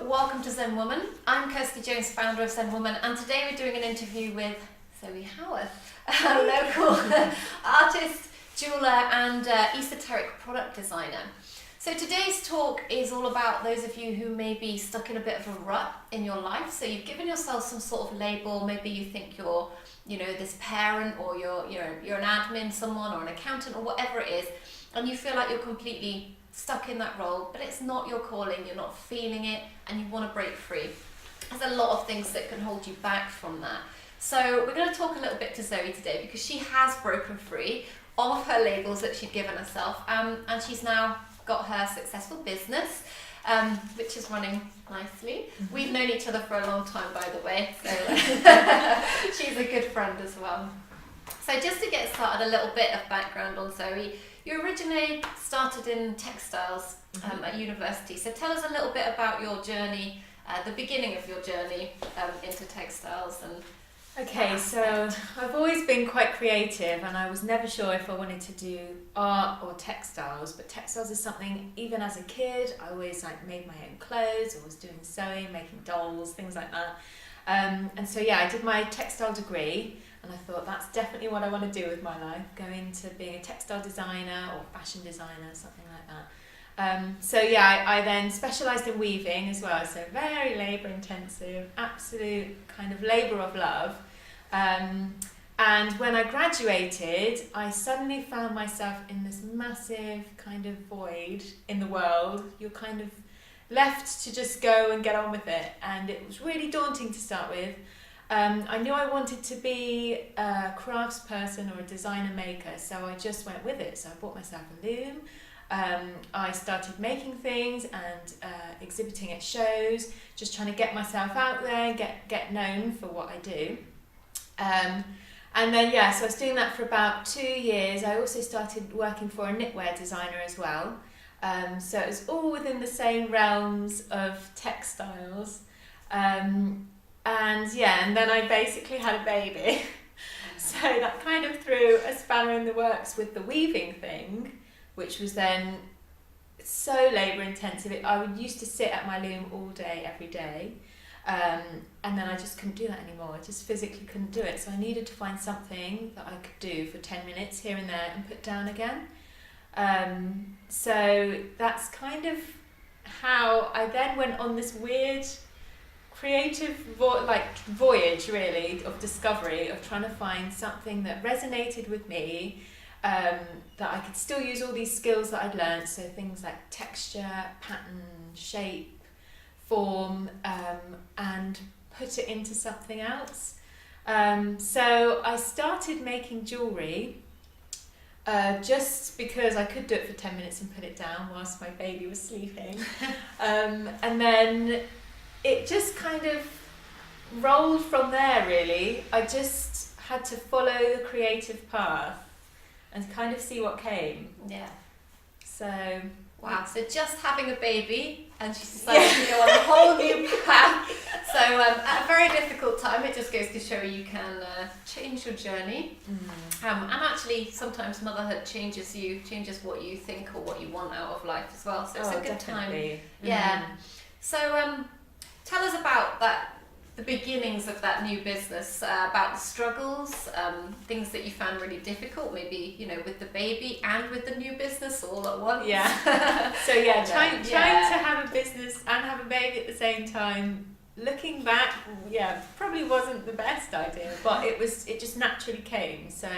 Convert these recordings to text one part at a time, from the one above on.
welcome to Zen Woman. I'm Kirsty Jones, founder of Zen Woman, and today we're doing an interview with Zoe Howarth, a local artist, jeweler and esoteric product designer. So today's talk is all about those of you who may be stuck in a bit of a rut in your life. So you've given yourself some sort of label. Maybe you think you're, this parent, or you're an admin, someone, or an accountant, or whatever it is, and you feel like you're completely stuck in that role, but it's not your calling, you're not feeling it, and you want to break free. There's a lot of things that can hold you back from that. So we're going to talk a little bit to Zoe today, because she has broken free of her labels that she'd given herself, and she's now got her successful business, which is running nicely. Mm-hmm. We've known each other for a long time, by the way, so she's a good friend as well. So just to get started, a little bit of background on Zoe. You originally started in textiles at university, so tell us a little bit about your journey, the beginning of your journey into textiles. Okay, so I've always been quite creative, and I was never sure if I wanted to do art or textiles, but textiles is something, even as a kid, I always made my own clothes, or was doing sewing, making dolls, things like that. And so I did my textile degree, and I thought that's definitely what I want to do with my life, go into being a textile designer or fashion designer, something like that. I then specialised in weaving as well, so very labour intensive, absolute kind of labour of love. And when I graduated, I suddenly found myself in this massive kind of void in the world. You're kind of left to just go and get on with it, and it was really daunting to start with. I knew I wanted to be a craftsperson or a designer maker, so I just went with it. So I bought myself a loom. I started making things and exhibiting at shows, just trying to get myself out there and get known for what I do. And then, so I was doing that for about 2 years. I also started working for a knitwear designer as well. So it was all within the same realms of textiles. And then I basically had a baby. So that kind of threw a spanner in the works with the weaving thing, which was then so labour intensive. I used to sit at my loom all day, every day. And then I just couldn't do that anymore. I just physically couldn't do it. So I needed to find something that I could do for 10 minutes here and there and put down again. So that's kind of how I then went on this weird creative voyage, really, of discovery, of trying to find something that resonated with me, that I could still use all these skills that I'd learned, so things like texture, pattern, shape, form, and put it into something else. So I started making jewellery just because I could do it for 10 minutes and put it down whilst my baby was sleeping. And then it just kind of rolled from there, really. I just had to follow the creative path and kind of see what came. Yeah. So... Wow, so just having a baby, and she decided to go on a whole new path. So at a very difficult time, it just goes to show you can change your journey. And actually, sometimes motherhood changes what you think or what you want out of life as well. So it's a good time. Yeah. So tell us about the beginnings of that new business, about the struggles, things that you found really difficult, maybe, with the baby and with the new business all at once. Yeah. So trying to have a business and have a baby at the same time, looking back, probably wasn't the best idea, but it just naturally came. So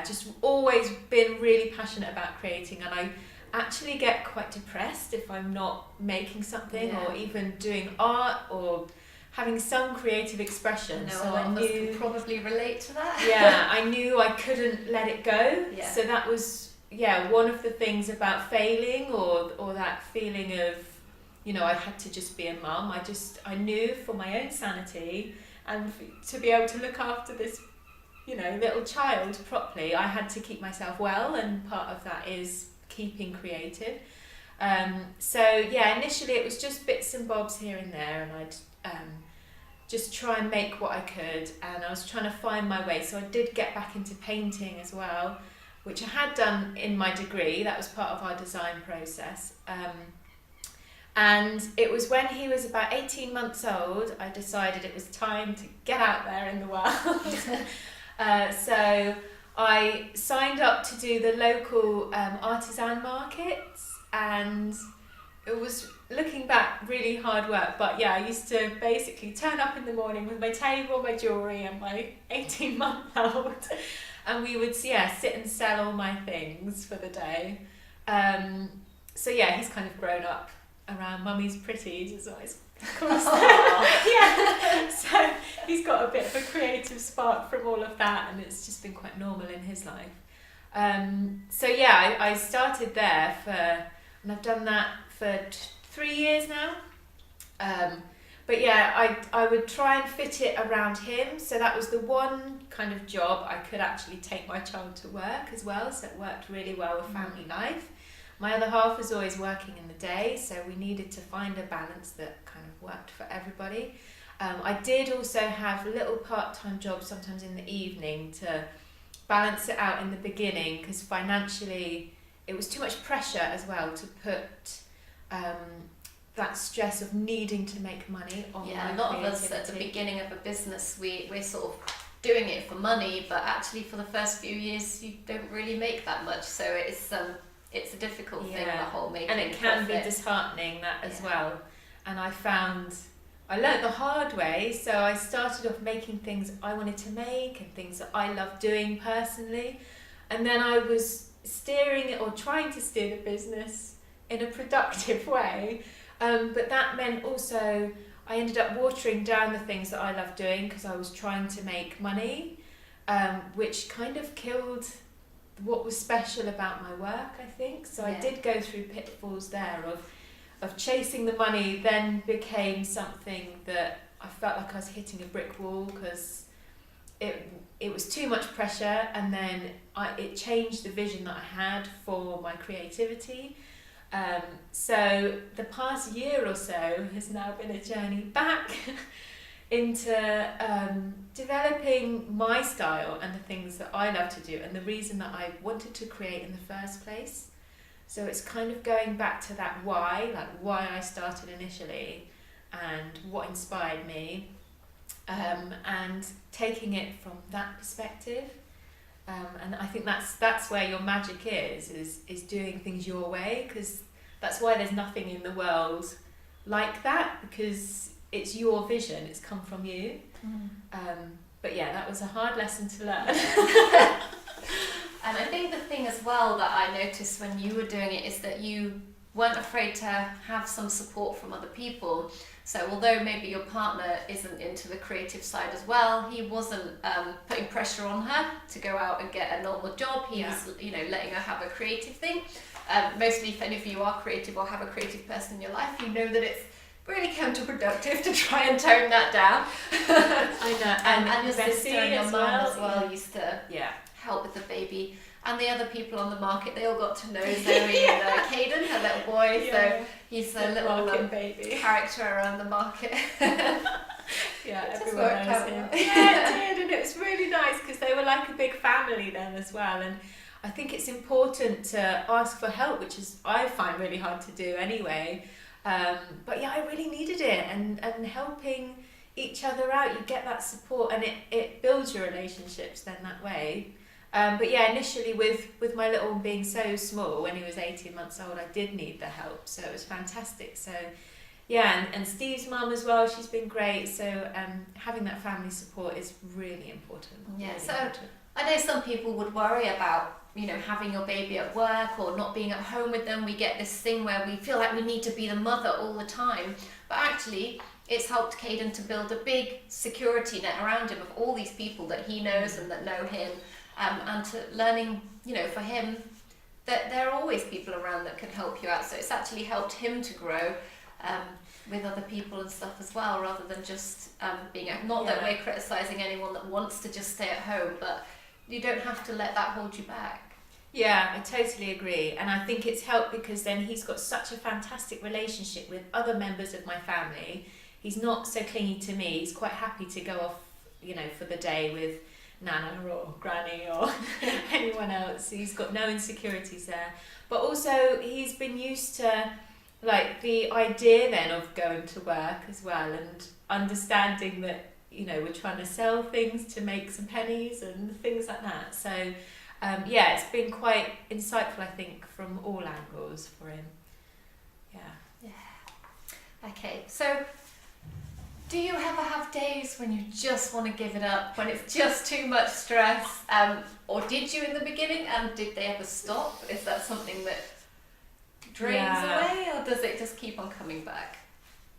just always been really passionate about creating, and I actually get quite depressed if I'm not making something or even doing art or having some creative expression. So I knew can probably relate to that. Yeah, I knew I couldn't let it go. Yeah. So that was one of the things about failing or that feeling of I had to just be a mum. I knew for my own sanity and to be able to look after this little child properly, I had to keep myself well, and part of that is keeping creative. Initially it was just bits and bobs here and there, and I'd just try and make what I could, and I was trying to find my way. So I did get back into painting as well, which I had done in my degree. That was part of our design process. And it was when he was about 18 months old, I decided it was time to get out there in the world. So I signed up to do the local artisan markets, and it was, looking back, really hard work. But yeah, I used to basically turn up in the morning with my table, my jewellery and my 18-month-old, and we would sit and sell all my things for the day. So yeah, he's kind of grown up around mummy's pretties is what it's called. Yeah, so he's got a bit of a creative spark from all of that, and it's just been quite normal in his life. So yeah, I started there and I've done that for 3 years now. But yeah, I would try and fit it around him, so that was the one kind of job I could actually take my child to work as well, so it worked really well with family life. My other half was always working in the day, so we needed to find a balance that kind of worked for everybody. I did also have little part-time jobs sometimes in the evening to balance it out in the beginning, because financially it was too much pressure as well to put that stress of needing to make money on my a lot of us at the beginning of a business, we're sort of doing it for money, but actually for the first few years you don't really make that much, so it's a difficult thing, the whole making and it can profit. be disheartening that as well. And I learned the hard way, so I started off making things I wanted to make and things that I love doing personally, and then I was steering it or trying to steer the business in a productive way, but that meant also I ended up watering down the things that I love doing because I was trying to make money, which kind of killed what was special about my work, I think. So I did go through pitfalls there of chasing the money, then became something that I felt like I was hitting a brick wall because it was too much pressure, and then it changed the vision that I had for my creativity. So the past year or so has now been a journey back into developing my style and the things that I love to do and the reason that I wanted to create in the first place. So it's kind of going back to that why, like why I started initially and what inspired me, and taking it from that perspective. And I think that's where your magic is doing things your way, because that's why there's nothing in the world like that, because it's your vision, it's come from you. But yeah, that was a hard lesson to learn. And I think the thing as well that I noticed when you were doing it is that you weren't afraid to have some support from other people. So although maybe your partner isn't into the creative side as well, he wasn't putting pressure on her to go out and get a normal job. He was, letting her have a creative thing. Mostly if any of you are creative or have a creative person in your life, you know that it's really counterproductive to try and tone that down. I know. And your sister and your mum as well used to help with the baby. And the other people on the market, they all got to know Zoe and Caden, her little boy. So he's a little baby character around the market. Everyone knows him. Yeah, it did, and it was really nice because they were like a big family then as well. And I think it's important to ask for help, which is I find really hard to do anyway. But yeah, I really needed it, and helping each other out, you get that support, and it builds your relationships then that way. But yeah, initially with my little one being so small, when he was 18 months old, I did need the help, so it was fantastic. So yeah, and Steve's mum as well, she's been great, so having that family support is really important. Yeah, really so important. I know some people would worry about having your baby at work or not being at home with them. We get this thing where we feel like we need to be the mother all the time, but actually it's helped Caden to build a big security net around him of all these people that he knows and that know him, and to learning, for him that there are always people around that can help you out. So it's actually helped him to grow with other people and stuff as well, rather than just being not that we're criticising anyone that wants to just stay at home, but you don't have to let that hold you back. Yeah, I totally agree. And I think it's helped because then he's got such a fantastic relationship with other members of my family. He's not so clingy to me. He's quite happy to go off, for the day with Nana or Granny or anyone else. He's got no insecurities there. But also he's been used to like the idea then of going to work as well, and understanding that, you know, we're trying to sell things to make some pennies and things like that. So yeah, it's been quite insightful, I think, from all angles for him. Yeah. Okay, so do you ever have days when you just want to give it up, when it's just too much stress? Or did you in the beginning, and did they ever stop? Is that something that drains away, or does it just keep on coming back?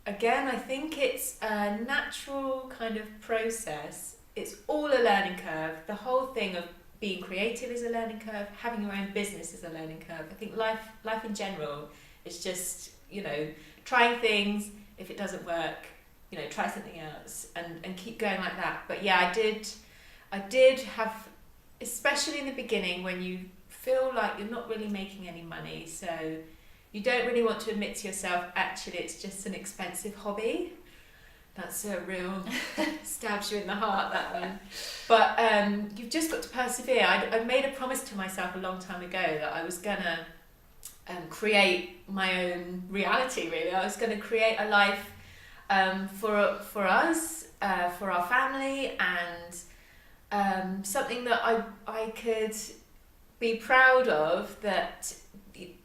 Again, I think it's a natural kind of process. It's all a learning curve. The whole thing of being creative is a learning curve. Having your own business is a learning curve. I think life in general is just, you know, trying things. If it doesn't work, you know, try something else and keep going like that. But yeah, I did have, especially in the beginning when you feel like you're not really making any money, so you don't really want to admit to yourself, actually, it's just an expensive hobby. That's a real stabs you in the heart, that one. But you've just got to persevere. I made a promise to myself a long time ago that I was gonna create my own reality. Really, I was gonna create a life for us, for our family, and something that I could be proud of, that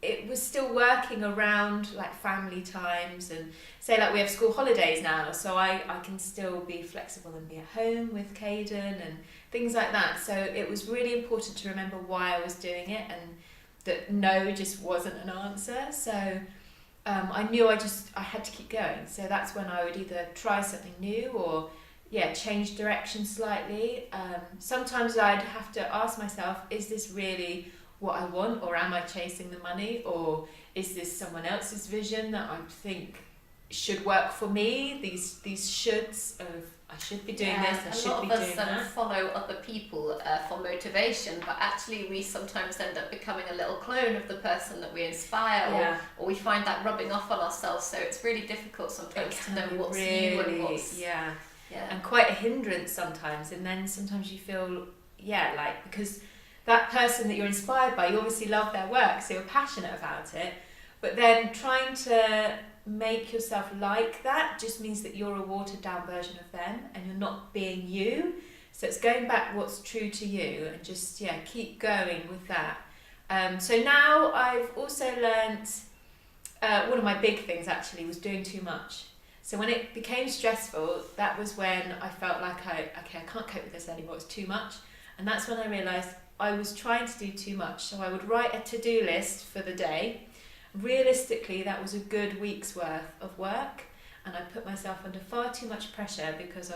it was still working around like family times, and say like we have school holidays now, so I can still be flexible and be at home with Caden and things like that. So it was really important to remember why I was doing it, and that no just wasn't an answer. So I knew I had to keep going. So that's when I would either try something new or change direction slightly. Sometimes I'd have to ask myself, is this really what I want, or am I chasing the money, or is this someone else's vision that I think should work for me? These shoulds of I should be doing this, I should be doing that. A lot of us follow other people for motivation, but actually we sometimes end up becoming a little clone of the person that we inspire, or we find that rubbing off on ourselves. So it's really difficult sometimes to know what's really, you and what's and quite a hindrance sometimes. And then sometimes you feel like, because that person that you're inspired by, you obviously love their work, so you're passionate about it, but then trying to make yourself like that just means that you're a watered down version of them and you're not being you. So it's going back what's true to you and just keep going with that. So now I've also learnt one of my big things actually was doing too much. So when it became stressful, that was when I felt like I can't cope with this anymore, it's too much. And that's when I realised I was trying to do too much. So I would write a to-do list for the day. Realistically, that was a good week's worth of work, and I put myself under far too much pressure because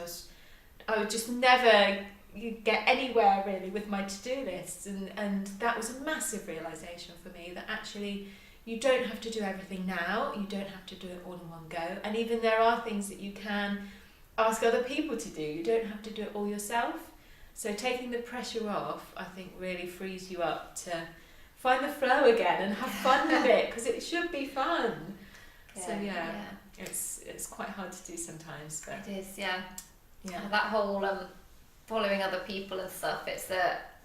I would just never get anywhere really with my to-do lists, and that was a massive realisation for me, that actually you don't have to do everything now, you don't have to do it all in one go, and even there are things that you can ask other people to do, you don't have to do it all yourself. So taking the pressure off, I think, really frees you up to find the flow again and have fun with it, because it should be fun. It's quite hard to do sometimes, but it is. That whole following other people and stuff, it's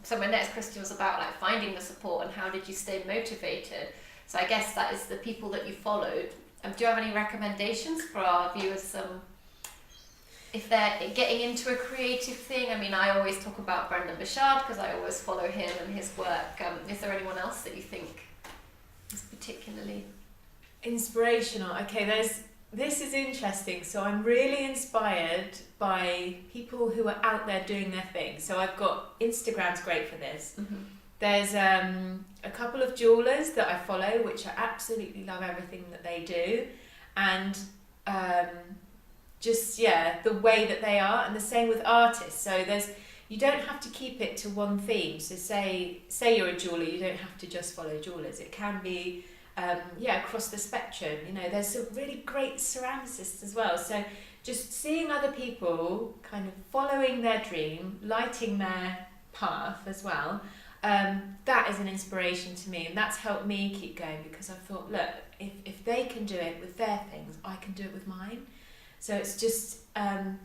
so my next question was about like finding the support and how did you stay motivated. So I guess that is the people that you followed. Do you have any recommendations for our viewers, if they're getting into a creative thing? I mean, I always talk about Brendan Burchard because I always follow him and his work. Is there anyone else that you think is particularly inspirational? Okay, this is interesting. So I'm really inspired by people who are out there doing their thing. So I've got, Instagram's great for this. Mm-hmm. There's a couple of jewelers that I follow, which I absolutely love everything that they do, and just the way that they are, and the same with artists. So you don't have to keep it to one theme. So say you're a jeweler, you don't have to just follow jewelers. It can be across the spectrum. You know, there's some really great ceramicists as well. So just seeing other people kind of following their dream, lighting their path as well, that is an inspiration to me, and that's helped me keep going, because I thought, look, if they can do it with their things, I can do it with mine. So it's just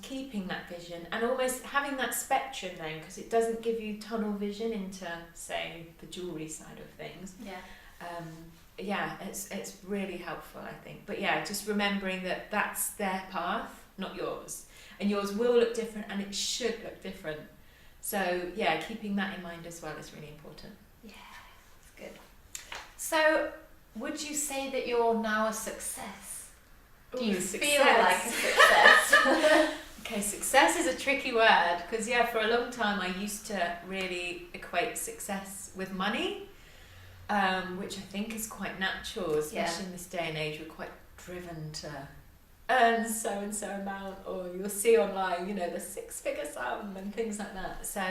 keeping that vision and almost having that spectrum then, because it doesn't give you tunnel vision into, say, the jewellery side of things. it's really helpful, I think. But yeah, just remembering that that's their path, not yours, and yours will look different, and it should look different. So yeah, keeping that in mind as well is really important. Yeah, that's good. So, would you say that you're now a success? Do you feel like a success? Okay, success is a tricky word, because for a long time I used to really equate success with money, which I think is quite natural, especially in this day and age. We're quite driven to earn so and so amount, or you'll see online, the 6-figure sum and things like that. So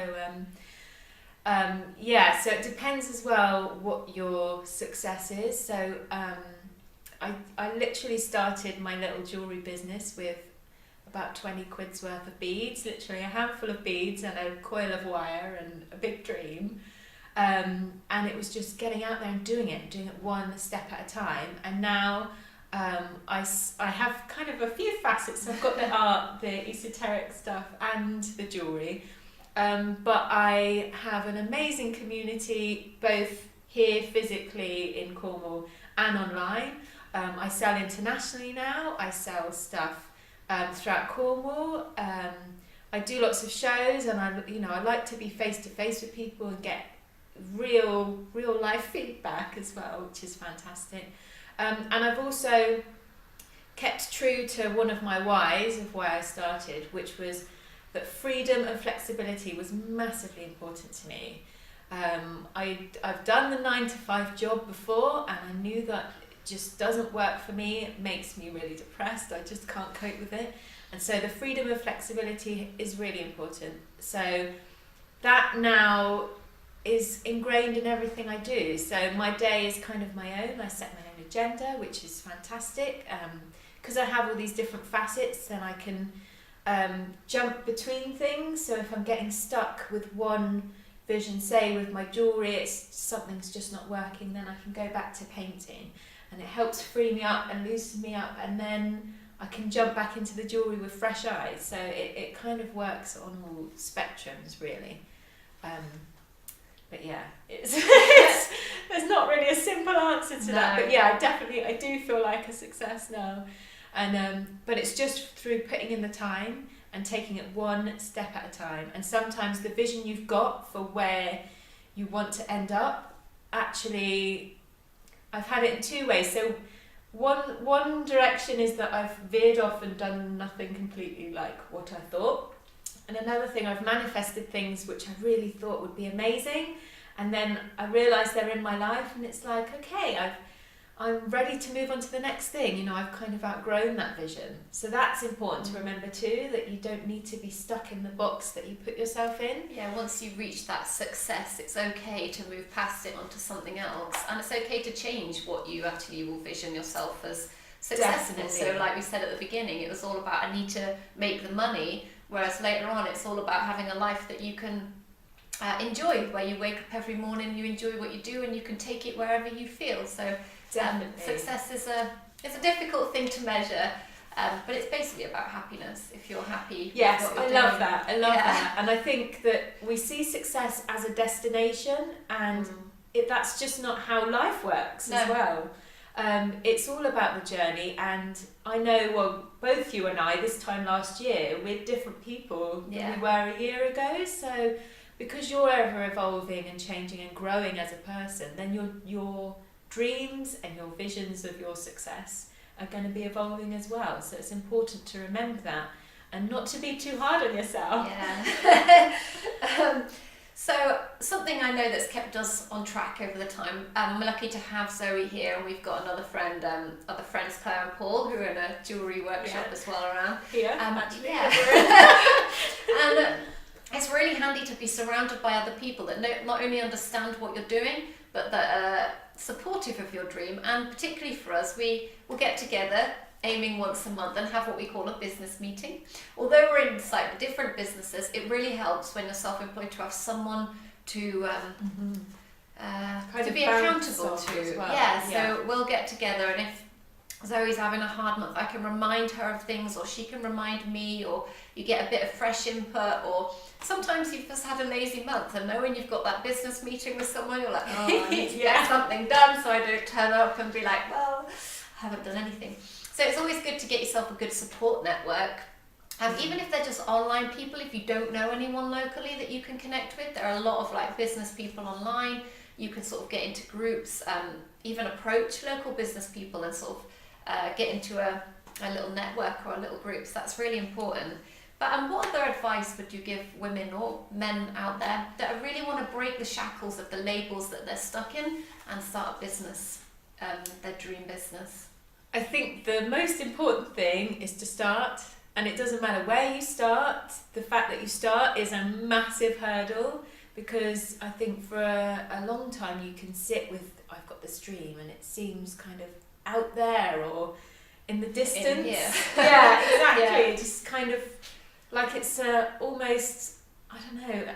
so it depends as well what your success is. So I literally started my little jewellery business with about 20 quid's worth of beads, literally a handful of beads and a coil of wire and a big dream. And it was just getting out there and doing it one step at a time. And now I have kind of a few facets. I've got the art, the esoteric stuff, and the jewellery. But I have an amazing community, both here physically in Cornwall and online. I sell internationally now. I sell stuff throughout Cornwall. I do lots of shows, and I like to be face to face with people and get real life feedback as well, which is fantastic. And I've also kept true to one of my whys of why I started, which was that freedom and flexibility was massively important to me. I've done the 9-to-5 job before, and I knew that it just doesn't work for me. It makes me really depressed. I just can't cope with it. And so the freedom and flexibility is really important. So that now is ingrained in everything I do. So my day is kind of my own. I set my own agenda, which is fantastic. Because I have all these different facets, then I can jump between things. So if I'm getting stuck with one vision, say with my jewellery, something's just not working, then I can go back to painting, and it helps free me up and loosen me up, and then I can jump back into the jewellery with fresh eyes. So it kind of works on all spectrums, really. But yeah, there's not really a simple answer to that. But yeah, I do feel like a success now. And but it's just through putting in the time and taking it one step at a time. And sometimes the vision you've got for where you want to end up, actually, I've had it in two ways. So one direction is that I've veered off and done nothing completely like what I thought. And another thing, I've manifested things which I really thought would be amazing, and then I realised they're in my life, and it's like, okay, I'm ready to move on to the next thing. I've kind of outgrown that vision. So that's important to remember too, that you don't need to be stuck in the box that you put yourself in. Yeah, once you reach that success, it's okay to move past it onto something else, and it's okay to change what you actually will vision yourself as success in it. So like we said at the beginning, it was all about I need to make the money, whereas later on it's all about having a life that you can enjoy, where you wake up every morning, you enjoy what you do, and you can take it wherever you feel. So success is a difficult thing to measure, but it's basically about happiness. If you're happy, yes, I love that. And I think that we see success as a destination, and that's just not how life works as well. It's all about the journey, and I know, both you and I, this time last year, we're different people than we were a year ago. So because you're ever evolving and changing and growing as a person, then your dreams and your visions of your success are going to be evolving as well. So it's important to remember that and not to be too hard on yourself. Yeah. So something I know that's kept us on track over the time, I'm lucky to have Zoe here, and we've got other friends Claire and Paul, who are in a jewellery workshop as well around. Actually. And it's really handy to be surrounded by other people that not only understand what you're doing, but that are supportive of your dream. And particularly for us, we will get together, aiming once a month, and have what we call a business meeting. Although we're in slightly different businesses, it really helps when you're self-employed to have someone to be accountable to. Well. So we'll get together, and if Zoe's having a hard month, I can remind her of things, or she can remind me, or you get a bit of fresh input, or sometimes you've just had a lazy month and knowing you've got that business meeting with someone, you're like, oh, I need to get something done, so I don't turn up and be like, well, I haven't done anything. So it's always good to get yourself a good support network. Even if they're just online people, if you don't know anyone locally that you can connect with, there are a lot of like business people online. You can sort of get into groups, even approach local business people and sort of get into a little network or a little group. So that's really important. But what other advice would you give women or men out there that really want to break the shackles of the labels that they're stuck in and start a business, their dream business? I think the most important thing is to start, and it doesn't matter where you start. The fact that you start is a massive hurdle, because I think for a long time you can sit with, I've got this dream and it seems kind of out there or in the distance. Yeah, exactly. Yeah. Just kind of like it's almost, I don't know,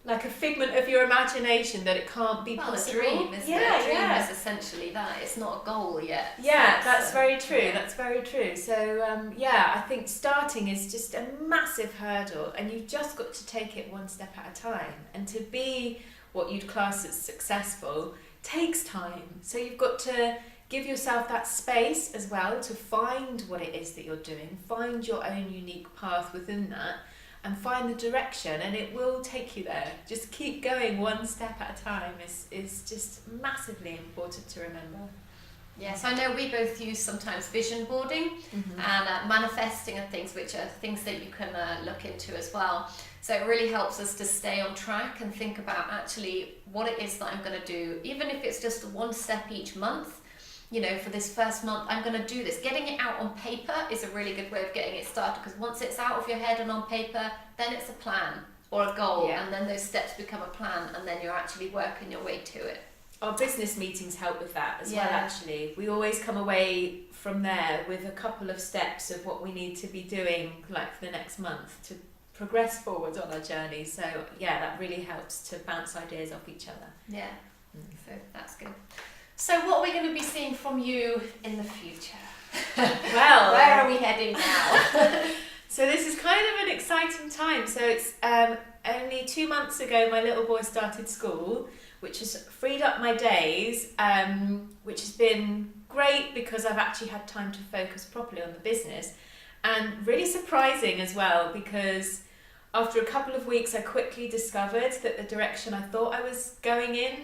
like a figment of your imagination that it can't be possible. A dream, isn't it? A dream is essentially that. It's not a goal yet. Yeah, that's very true. Yeah. That's very true. So I think starting is just a massive hurdle, and you've just got to take it one step at a time. And to be what you'd class as successful takes time. So you've got to give yourself that space as well to find what it is that you're doing, find your own unique path within that, and find the direction, and it will take you there. Just keep going one step at a time is just massively important to remember. Yes, I know we both use sometimes vision boarding and manifesting and things, which are things that you can look into as well. So it really helps us to stay on track and think about actually what it is that I'm going to do, even if it's just one step each month. You know, for this first month, I'm going to do this. Getting it out on paper is a really good way of getting it started, because once it's out of your head and on paper, then it's a plan or a goal, and then those steps become a plan, and then you're actually working your way to it. Our business meetings help with that as well, actually. We always come away from there with a couple of steps of what we need to be doing, like for the next month, to progress forward on our journey. So, yeah, that really helps to bounce ideas off each other. Yeah, so that's good. So what are we going to be seeing from you in the future? Well, where are we heading now? So this is kind of an exciting time. So it's only 2 months ago my little boy started school, which has freed up my days, which has been great because I've actually had time to focus properly on the business, and really surprising as well, because after a couple of weeks I quickly discovered that the direction I thought I was going in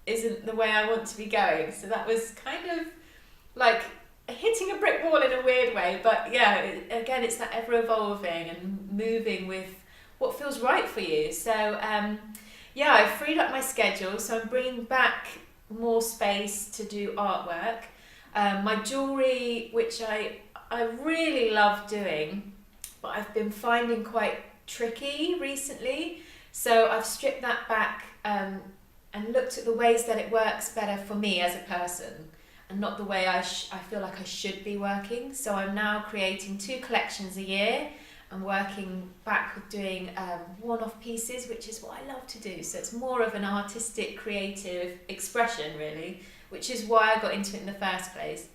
isn't the way I want to be going. So that was kind of like hitting a brick wall in a weird way, but yeah, again, it's that ever evolving and moving with what feels right for you. So I've freed up my schedule, so I'm bringing back more space to do artwork. My jewellery, which I really love doing, but I've been finding quite tricky recently, so I've stripped that back and looked at the ways that it works better for me as a person, and not the way I feel like I should be working. So I'm now creating 2 collections a year. I'm working back with doing one-off pieces, which is what I love to do. So it's more of an artistic, creative expression, really, which is why I got into it in the first place.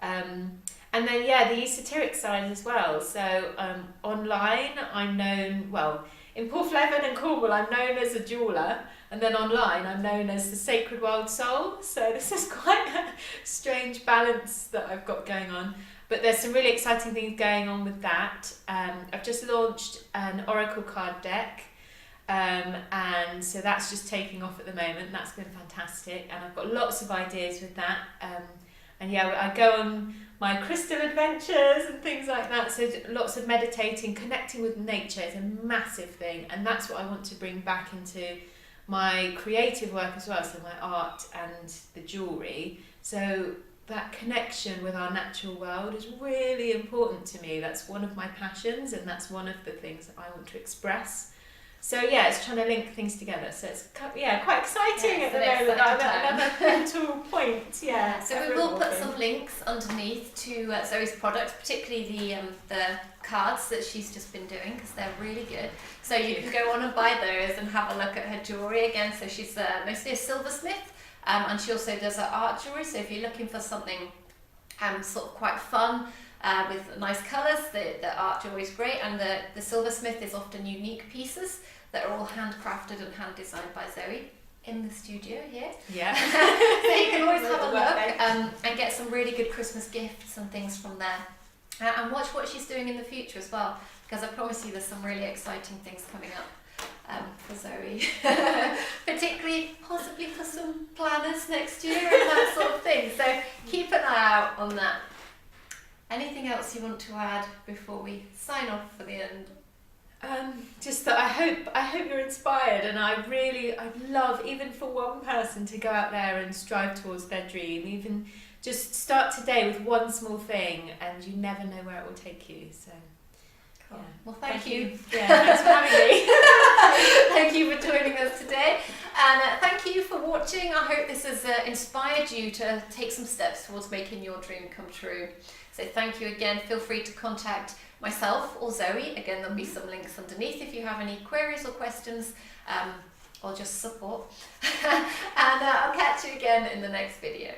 And then, the esoteric side as well. So online, I'm known, in Porthleven and Cornwall, I'm known as a jeweller. And then online, I'm known as the Sacred Wild Soul. So this is quite a strange balance that I've got going on. But there's some really exciting things going on with that. I've just launched an Oracle card deck. And so that's just taking off at the moment. That's been fantastic. And I've got lots of ideas with that. I go on my crystal adventures and things like that. So lots of meditating, connecting with nature is a massive thing. And that's what I want to bring back into my creative work as well, so my art and the jewellery. So that connection with our natural world is really important to me. That's one of my passions, and that's one of the things that I want to express. So it's trying to link things together. So it's quite exciting at the moment. I'm at another pivotal point. Yeah. So we will put some links underneath to Zoe's products, particularly the cards that she's just been doing, because they're really good. So you can go on and buy those and have a look at her jewellery again. So she's mostly a silversmith, and she also does her art jewellery. So if you're looking for something sort of quite fun, with nice colours. The art jewellery is great, and the silversmith is often unique pieces that are all handcrafted and hand designed by Zoe in the studio here. Yeah. So you can always have a look and get some really good Christmas gifts and things from there. And watch what she's doing in the future as well, because I promise you there's some really exciting things coming up for Zoe. Particularly, possibly for some planners next year and that sort of thing. So keep an eye out on that. Anything else you want to add before we sign off for the end? Just that I hope you're inspired, and I'd love, even for one person, to go out there and strive towards their dream. Even just start today with one small thing, and you never know where it will take you. So, cool. Yeah. Well, thank you. Yeah, thanks for having me. Thank you for joining us today, and thank you for watching. I hope this has inspired you to take some steps towards making your dream come true. So thank you again. Feel free to contact myself or Zoe. Again, there'll be some links underneath if you have any queries or questions, or just support. And I'll catch you again in the next video.